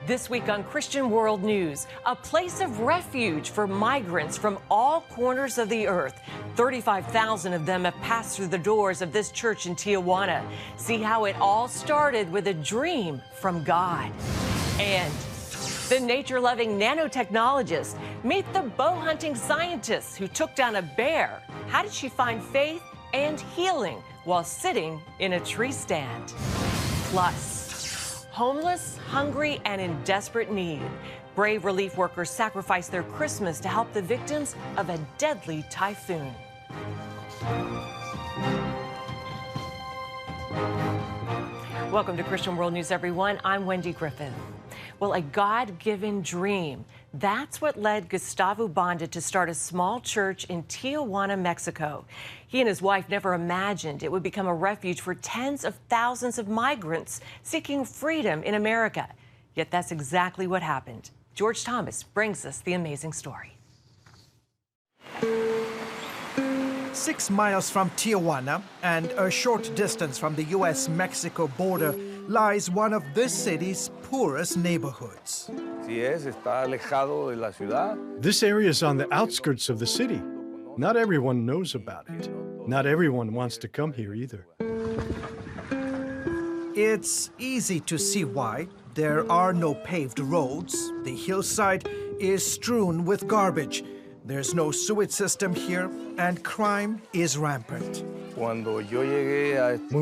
This week on Christian World News, a place of refuge for migrants from all corners of the earth. 35,000 of them have passed through the doors of this church in Tijuana. See how it all started with a dream from God. And the nature-loving nanotechnologist. Meet the bow-hunting scientist who took down a bear. How did she find faith and healing while sitting in a tree stand? Plus, homeless, hungry, and in desperate need. Brave relief workers sacrifice their Christmas to help the victims of a deadly typhoon. Welcome to Christian World News, everyone. I'm Wendy Griffith. Well, a God-given dream. That's what led Gustavo Banda to start a small church in Tijuana, Mexico. He and his wife never imagined it would become a refuge for tens of thousands of migrants seeking freedom in America. Yet that's exactly what happened. George Thomas brings us the amazing story. 6 miles from Tijuana and a short distance from the U.S.-Mexico border lies one of this city's poorest neighborhoods. This area is on the outskirts of the city. Not everyone knows about it. Not everyone wants to come here either. It's easy to see why. There are no paved roads. The hillside is strewn with garbage. There's no sewage system here, and crime is rampant. When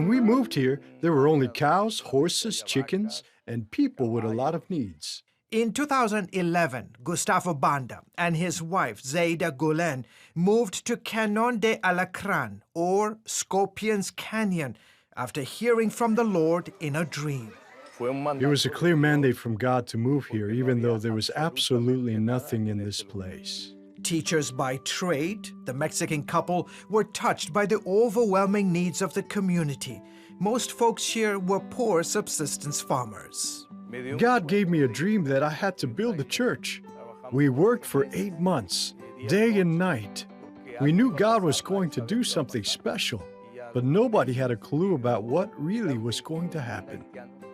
we moved here, there were only cows, horses, chickens, and people with a lot of needs. In 2011, Gustavo Banda and his wife, Zaida Gulen, moved to Canon de Alacran, or Scorpion's Canyon, after hearing from the Lord in a dream. It was a clear mandate from God to move here, even though there was absolutely nothing in this place. Teachers by trade, the Mexican couple were touched by the overwhelming needs of the community. Most folks here were poor subsistence farmers. God gave me a dream that I had to build a church. We worked for 8 months, day and night. We knew God was going to do something special, but nobody had a clue about what really was going to happen.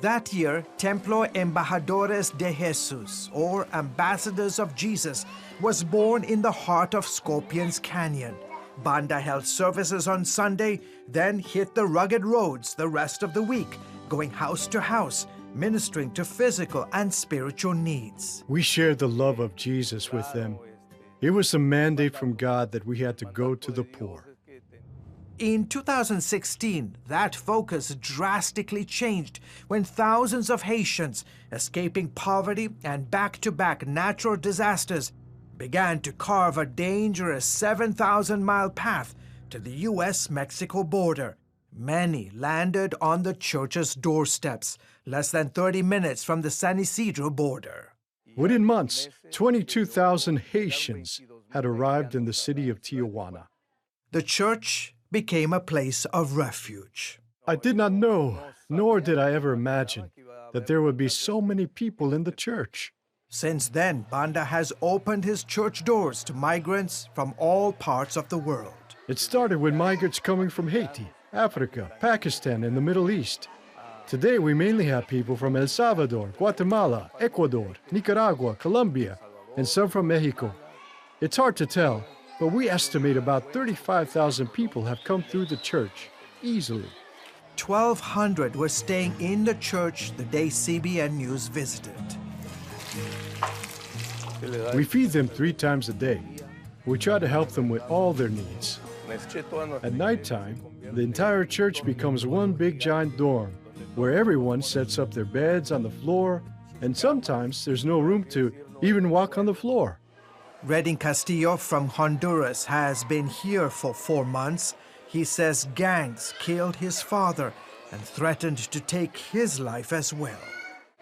That year, Templo Embajadores de Jesus, or Ambassadors of Jesus, was born in the heart of Scorpion's Canyon. Banda held services on Sunday, then hit the rugged roads the rest of the week, going house to house, ministering to physical and spiritual needs. We shared the love of Jesus with them. It was a mandate from God that we had to go to the poor. In 2016, that focus drastically changed when thousands of Haitians, escaping poverty and back-to-back natural disasters, began to carve a dangerous 7,000-mile path to the U.S.-Mexico border. Many landed on the church's doorsteps, less than 30 minutes from the San Isidro border. Within months, 22,000 Haitians had arrived in the city of Tijuana. The church became a place of refuge. I did not know, nor did I ever imagine, that there would be so many people in the church. Since then, Banda has opened his church doors to migrants from all parts of the world. It started with migrants coming from Haiti, Africa, Pakistan, and the Middle East. Today, we mainly have people from El Salvador, Guatemala, Ecuador, Nicaragua, Colombia, and some from Mexico. It's hard to tell, but we estimate about 35,000 people have come through the church, easily. 1,200 were staying in the church the day CBN News visited. We feed them 3 times a day. We try to help them with all their needs. At nighttime, the entire church becomes one big giant dorm, where everyone sets up their beds on the floor, and sometimes there's no room to even walk on the floor. Redding Castillo from Honduras has been here for 4 months. He says gangs killed his father and threatened to take his life as well.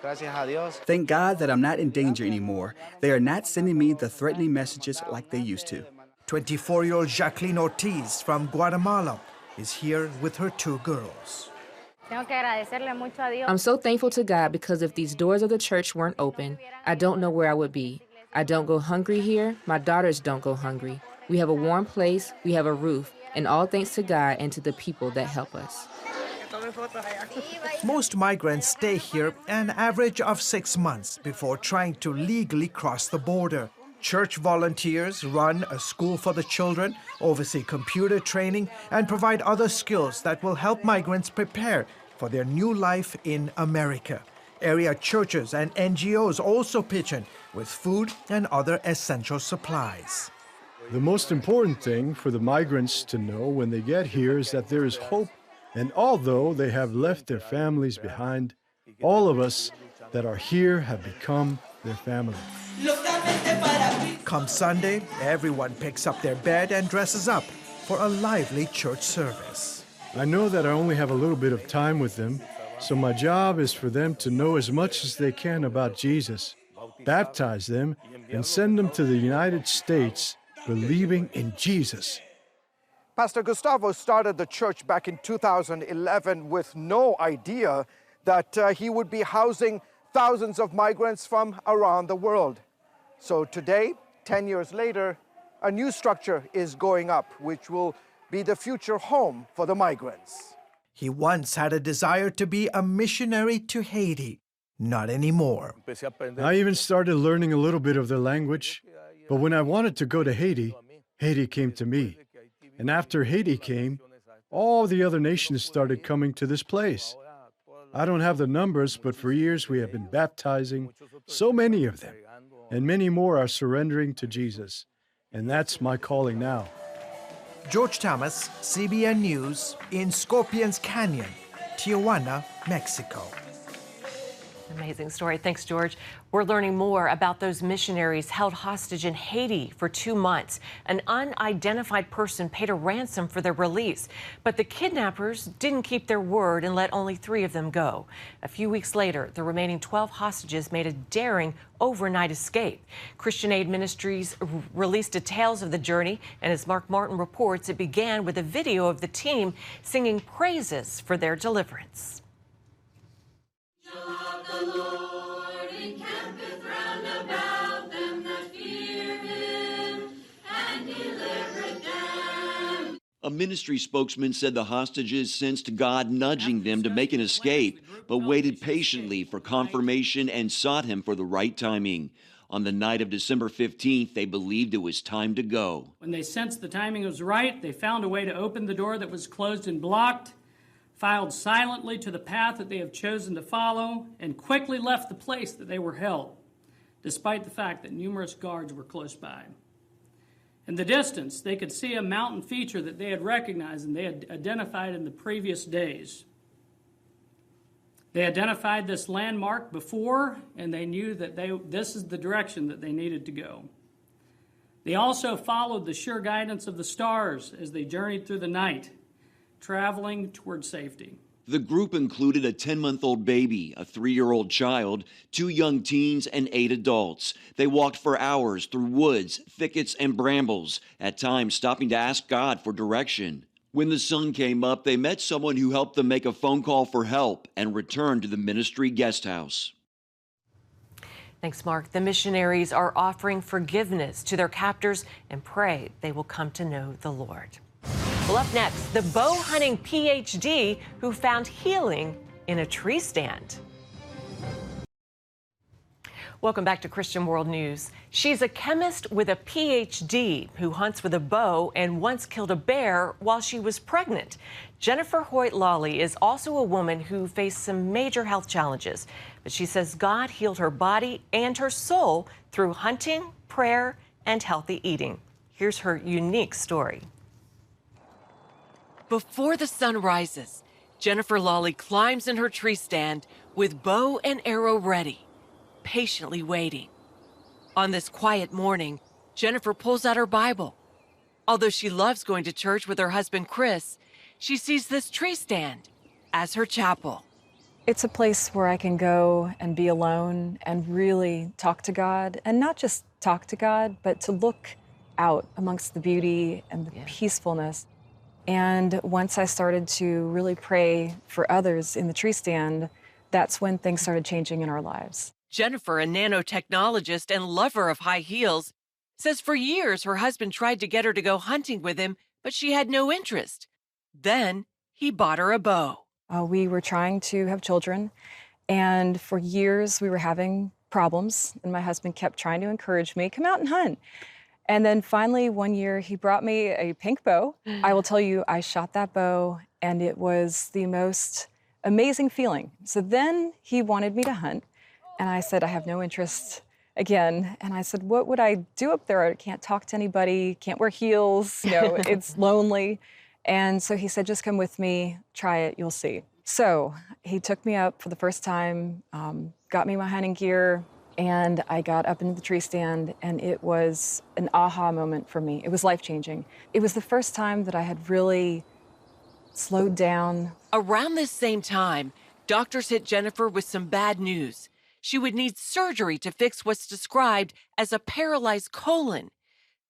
Thank God that I'm not in danger anymore. They are not sending me the threatening messages like they used to. 24-year-old Jacqueline Ortiz from Guatemala is here with her 2 girls. I'm so thankful to God because if these doors of the church weren't open, I don't know where I would be. I don't go hungry here. My daughters don't go hungry. We have a warm place, we have a roof, and all thanks to God and to the people that help us. Most migrants stay here an average of 6 months before trying to legally cross the border. Church volunteers run a school for the children, oversee computer training, and provide other skills that will help migrants prepare for their new life in America. Area churches and NGOs also pitch in with food and other essential supplies. The most important thing for the migrants to know when they get here is that there is hope, and although they have left their families behind, all of us that are here have become their family. Come Sunday, everyone picks up their bed and dresses up for a lively church service. I know that I only have a little bit of time with them, so my job is for them to know as much as they can about Jesus, baptize them, and send them to the United States believing in Jesus. Pastor Gustavo started the church back in 2011 with no idea that he would be housing thousands of migrants from around the world. So today, 10 years later, a new structure is going up, which will be the future home for the migrants. He once had a desire to be a missionary to Haiti. Not anymore. I even started learning a little bit of their language, but when I wanted to go to Haiti, Haiti came to me. And after Haiti came, all the other nations started coming to this place. I don't have the numbers, but for years we have been baptizing so many of them, and many more are surrendering to Jesus. And that's my calling now. George Thomas, CBN News, in Scorpions Canyon, Tijuana, Mexico. Amazing story. Thanks, George. We're learning more about those missionaries held hostage in Haiti for 2 months. An unidentified person paid a ransom for their release, but the kidnappers didn't keep their word and let only 3 of them go. A few weeks later, the remaining 12 hostages made a daring overnight escape. Christian Aid Ministries released details of the journey, and as Mark Martin reports, it began with a video of the team singing praises for their deliverance. The Lord encampeth round about them that fear him, and delivereth them. A ministry spokesman said the hostages sensed God nudging them to make an escape, but waited patiently for confirmation and sought him for the right timing. On the night of December 15th, they believed it was time to go. When they sensed the timing was right, they found a way to open the door that was closed and blocked, filed silently to the path that they have chosen to follow, and quickly left the place that they were held, despite the fact that numerous guards were close by. In the distance, they could see a mountain feature that they had recognized and they had identified in the previous days. They identified this landmark before, and they knew that this is the direction that they needed to go. They also followed the sure guidance of the stars as they journeyed through the night, traveling toward safety. The group included a 10-month-old baby, a 3-year-old child, 2 young teens, and 8 adults. They walked for hours through woods, thickets, and brambles, at times stopping to ask God for direction. When the sun came up, they met someone who helped them make a phone call for help and returned to the ministry guest house. Thanks, Mark. The missionaries are offering forgiveness to their captors and pray they will come to know the Lord. Well, up next, the bow hunting PhD who found healing in a tree stand. Welcome back to Christian World News. She's a chemist with a PhD who hunts with a bow and once killed a bear while she was pregnant. Jennifer Hoyt-Lawley is also a woman who faced some major health challenges, but she says God healed her body and her soul through hunting, prayer, and healthy eating. Here's her unique story. Before the sun rises, Jennifer Lawley climbs in her tree stand with bow and arrow ready, patiently waiting. On this quiet morning, Jennifer pulls out her Bible. Although she loves going to church with her husband, Chris, she sees this tree stand as her chapel. It's a place where I can go and be alone and really talk to God, and not just talk to God, but to look out amongst the beauty and the peacefulness. And once I started to really pray for others in the tree stand, that's when things started changing in our lives. Jennifer, a nanotechnologist and lover of high heels, says for years her husband tried to get her to go hunting with him, but she had no interest. Then he bought her a bow. We were trying to have children, and for years we were having problems, and my husband kept trying to encourage me, come out and hunt. And then finally one year he brought me a pink bow. I will tell you, I shot that bow and it was the most amazing feeling. So then he wanted me to hunt, and I said, I have no interest again. And I said, what would I do up there? I can't talk to anybody, can't wear heels, it's lonely. And so he said, just come with me, try it, you'll see. So he took me up for the first time, got me my hunting gear, and I got up into the tree stand, and it was an aha moment for me. It was life-changing. It was the first time that I had really slowed down. Around this same time, doctors hit Jennifer with some bad news. She would need surgery to fix what's described as a paralyzed colon.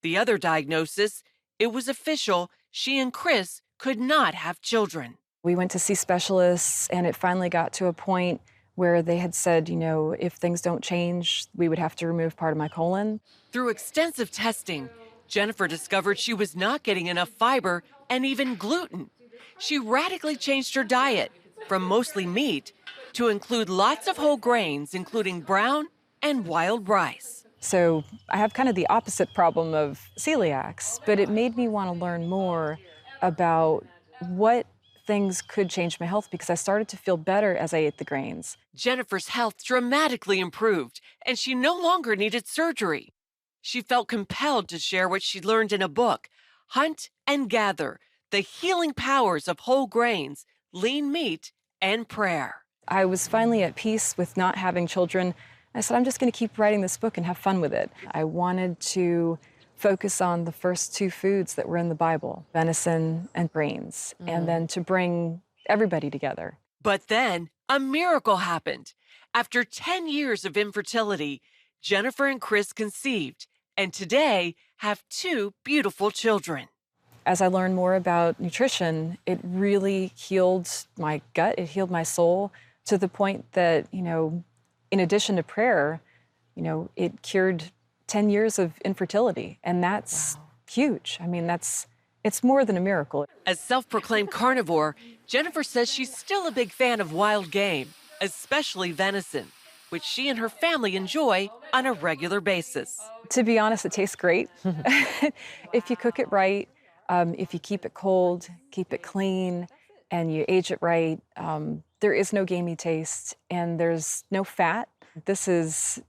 The other diagnosis, it was official, she and Chris could not have children. We went to see specialists, and it finally got to a point where they had said, if things don't change, we would have to remove part of my colon. Through extensive testing, Jennifer discovered she was not getting enough fiber and even gluten. She radically changed her diet from mostly meat to include lots of whole grains, including brown and wild rice. So I have kind of the opposite problem of celiacs, but it made me want to learn more about what things could change my health, because I started to feel better as I ate the grains. Jennifer's health dramatically improved, and she no longer needed surgery. She felt compelled to share what she learned in a book, Hunt and Gather, The Healing Powers of Whole Grains, Lean Meat, and Prayer. I was finally at peace with not having children. I said, I'm just going to keep writing this book and have fun with it. I wanted to focus on the first two foods that were in the Bible, venison and grains, and then to bring everybody together. But then a miracle happened. After 10 years of infertility, Jennifer and Chris conceived, and today have 2 beautiful children. As I learned more about nutrition, it really healed my gut, it healed my soul, to the point that, in addition to prayer, it cured 10 years of infertility, and that's huge. I mean, it's more than a miracle. As self-proclaimed carnivore, Jennifer says she's still a big fan of wild game, especially venison, which she and her family enjoy on a regular basis. To be honest, it tastes great. If you cook it right, if you keep it cold, keep it clean, and you age it right, there is no gamey taste, and there's no fat. This is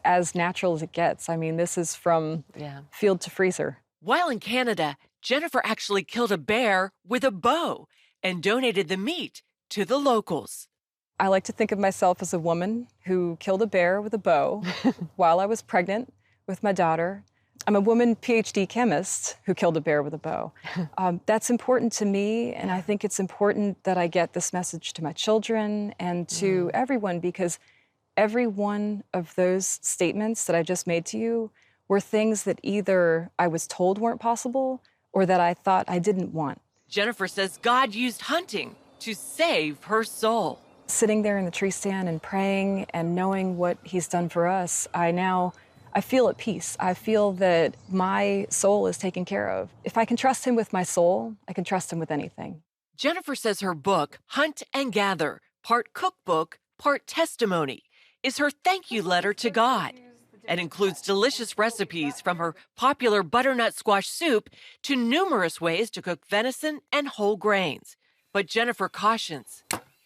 as natural as it gets. I mean, this is from field to freezer. While in Canada, Jennifer actually killed a bear with a bow and donated the meat to the locals. I like to think of myself as a woman who killed a bear with a bow while I was pregnant with my daughter. I'm a woman PhD chemist who killed a bear with a bow. That's important to me, and I think it's important that I get this message to my children and to everyone, because every one of those statements that I just made to you were things that either I was told weren't possible or that I thought I didn't want. Jennifer says God used hunting to save her soul. Sitting there in the tree stand and praying and knowing what he's done for us, I feel at peace. I feel that my soul is taken care of. If I can trust him with my soul, I can trust him with anything. Jennifer says her book, Hunt and Gather, part cookbook, part testimony, is her thank you letter to God, and includes delicious recipes from her popular butternut squash soup to numerous ways to cook venison and whole grains. But Jennifer cautions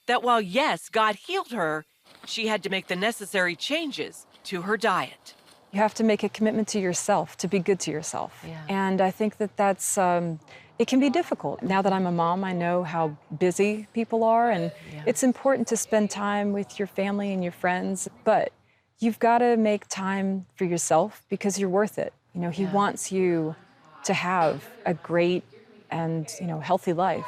that while, yes, God healed her, she had to make the necessary changes to her diet. You have to make a commitment to yourself, to be good to yourself. And I think that that's, it can be difficult. Now that I'm a mom, I know how busy people are, and it's important to spend time with your family and your friends, but you've got to make time for yourself because you're worth it. He wants you to have a great and, healthy life.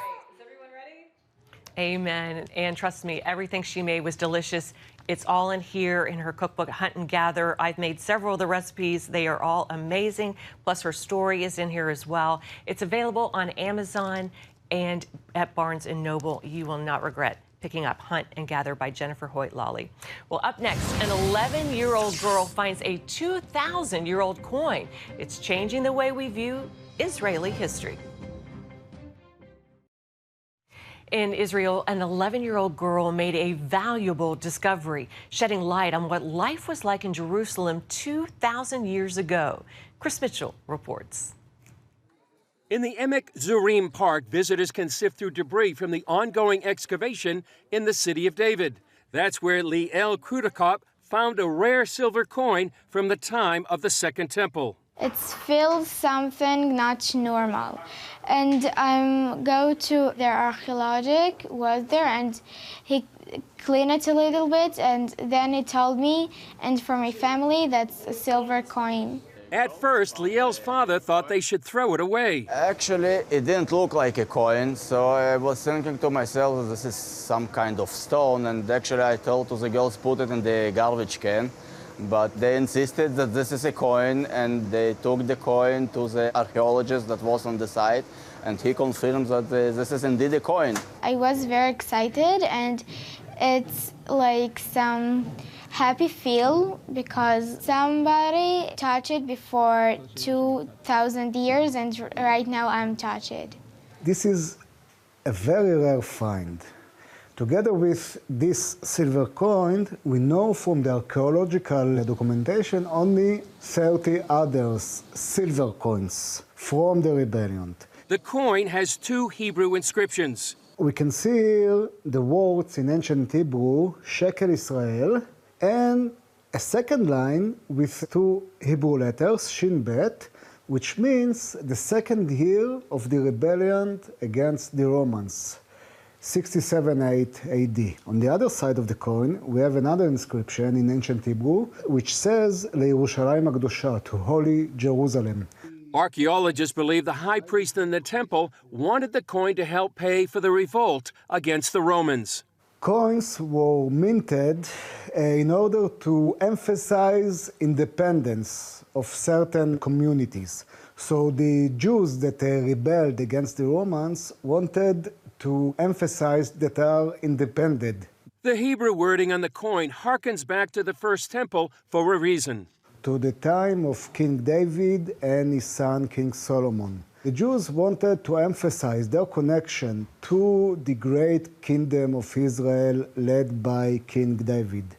Amen. And trust me, everything she made was delicious. It's all in here in her cookbook, Hunt and Gather. I've made several of the recipes. They are all amazing. Plus, her story is in here as well. It's available on Amazon and at Barnes & Noble. You will not regret picking up Hunt and Gather by Jennifer Hoyt-Lawley. Well, up next, an 11-year-old girl finds a 2,000-year-old coin. It's changing the way we view Israeli history. In Israel, an 11-year-old girl made a valuable discovery, shedding light on what life was like in Jerusalem 2,000 years ago. Chris Mitchell reports. In the Emek Zurim Park, visitors can sift through debris from the ongoing excavation in the city of David. That's where Liel Krudakop found a rare silver coin from the time of the Second Temple. It feels something not normal. And go to the archaeologist was there and he cleaned it a little bit and then he told me and for my family that's a silver coin. At first, Liel's father thought they should throw it away. Actually, it didn't look like a coin, so I was thinking to myself, this is some kind of stone, and actually I told to the girls put it in the garbage can. But they insisted that this is a coin, and they took the coin to the archaeologist that was on the site, and he confirmed that this is indeed a coin. I was very excited, and it's like some happy feel because somebody touched it before 2,000 years, and right now I'm touched. This is a very rare find. Together with this silver coin, we know from the archaeological documentation only 30 other silver coins from the rebellion. The coin has 2 Hebrew inscriptions. We can see here the words in ancient Hebrew, Shekel Israel, and a second line with 2 Hebrew letters, Shin Bet, which means the second year of the rebellion against the Romans. 67-8 AD. On the other side of the coin, we have another inscription in ancient Hebrew, which says, LeYerushalayim HaKdosha, to Holy Jerusalem. Archaeologists believe the high priest in the temple wanted the coin to help pay for the revolt against the Romans. Coins were minted in order to emphasize independence of certain communities. So the Jews that rebelled against the Romans wanted to emphasize that they are independent. The Hebrew wording on the coin harkens back to the First Temple for a reason. To the time of King David and his son King Solomon. The Jews wanted to emphasize their connection to the great kingdom of Israel led by King David.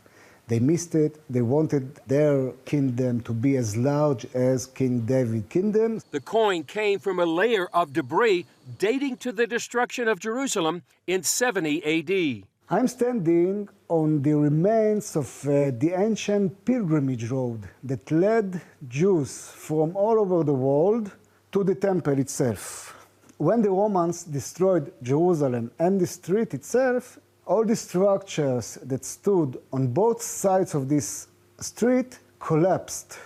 They missed it. They wanted their kingdom to be as large as King David's kingdom. The coin came from a layer of debris dating to the destruction of Jerusalem in 70 AD. I'm standing on the remains of the ancient pilgrimage road that led Jews from all over the world to the temple itself. When the Romans destroyed Jerusalem and the street itself, all the structures that stood on both sides of this street collapsed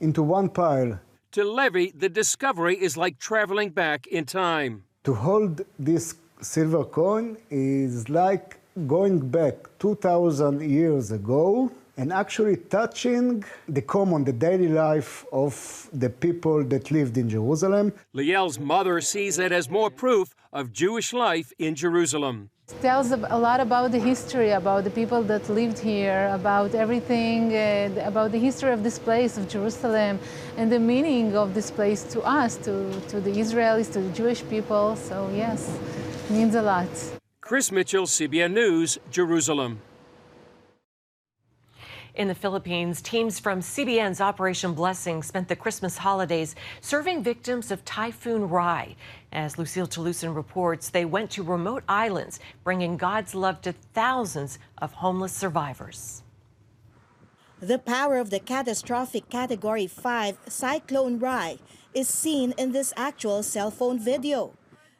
into one pile. To Levy, the discovery is like traveling back in time. To hold this silver coin is like going back 2,000 years ago and actually touching the daily life of the people that lived in Jerusalem. Liel's mother sees it as more proof of Jewish life in Jerusalem. It tells a lot about the history, about the people that lived here, about everything, about the history of this place, of Jerusalem, and the meaning of this place to us, to the Israelis, to the Jewish people. So yes, it means a lot. Chris Mitchell, CBN News, Jerusalem. In the Philippines, teams from CBN's Operation Blessing spent the Christmas holidays serving victims of Typhoon Rai. As Lucille Toulousan reports, they went to remote islands, bringing God's love to thousands of homeless survivors. The power of the catastrophic Category 5 Cyclone Rai is seen in this actual cell phone video.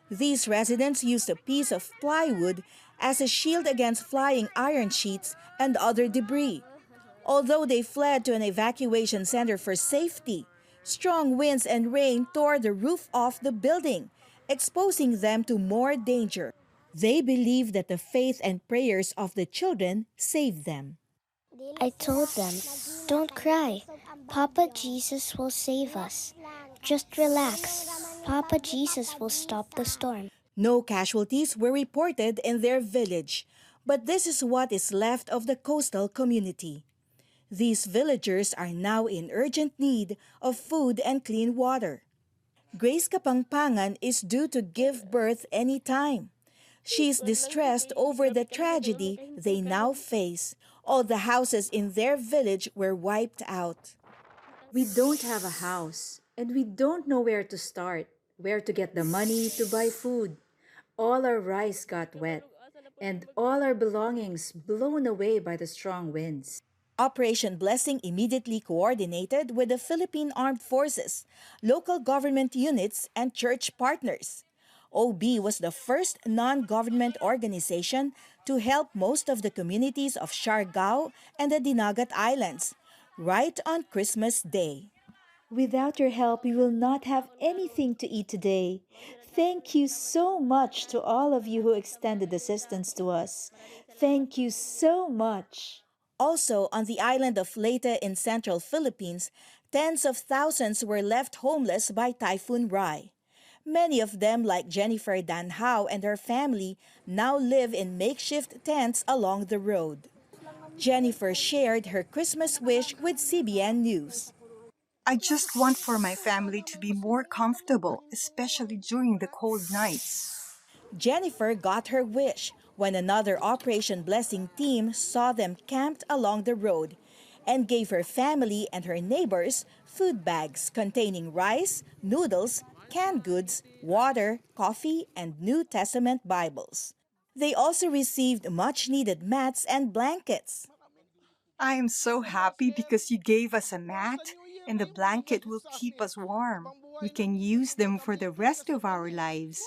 These residents used a piece of plywood as a shield against flying iron sheets and other debris. Although they fled to an evacuation center for safety, strong winds and rain tore the roof off the building, exposing them to more danger. They believe that the faith and prayers of the children saved them. I told them, don't cry. Papa Jesus will save us. Just relax. Papa Jesus will stop the storm. No casualties were reported in their village, but this is what is left of the coastal community. These villagers are now in urgent need of food and clean water. Grace Kapangpangan is due to give birth any time. She's distressed over the tragedy they now face. All the houses in their village were wiped out. We don't have a house, and we don't know where to start, where to get the money to buy food. All our rice got wet, and all our belongings blown away by the strong winds. Operation Blessing immediately coordinated with the Philippine Armed Forces, local government units, and church partners. OB was the first non-government organization to help most of the communities of Siargao and the Dinagat Islands, right on Christmas Day. Without your help, we will not have anything to eat today. Thank you so much to all of you who extended assistance to us. Thank you so much. Also, on the island of Leyte in central Philippines, tens of thousands were left homeless by Typhoon Rai. Many of them, like Jennifer Danhao and her family, now live in makeshift tents along the road. Jennifer shared her Christmas wish with CBN News. I just want for my family to be more comfortable, especially during the cold nights. Jennifer got her wish when another Operation Blessing team saw them camped along the road and gave her family and her neighbors food bags containing rice, noodles, canned goods, water, coffee, and New Testament Bibles. They also received much-needed mats and blankets. I am so happy because you gave us a mat, and the blanket will keep us warm. We can use them for the rest of our lives.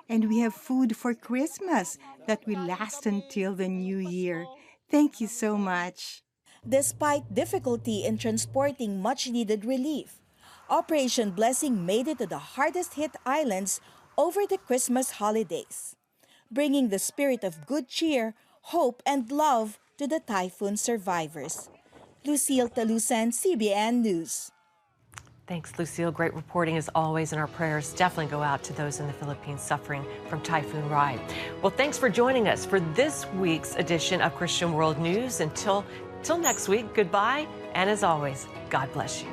And we have food for Christmas that will last until the new year. Thank you so much. Despite difficulty in transporting much-needed relief, Operation Blessing made it to the hardest-hit islands over the Christmas holidays, bringing the spirit of good cheer, hope, and love to the typhoon survivors. Lucille Talusan, CBN News. Thanks, Lucille. Great reporting as always, and our prayers definitely go out to those in the Philippines suffering from Typhoon Rai. Well, thanks for joining us for this week's edition of Christian World News. Until next week, goodbye, and as always, God bless you.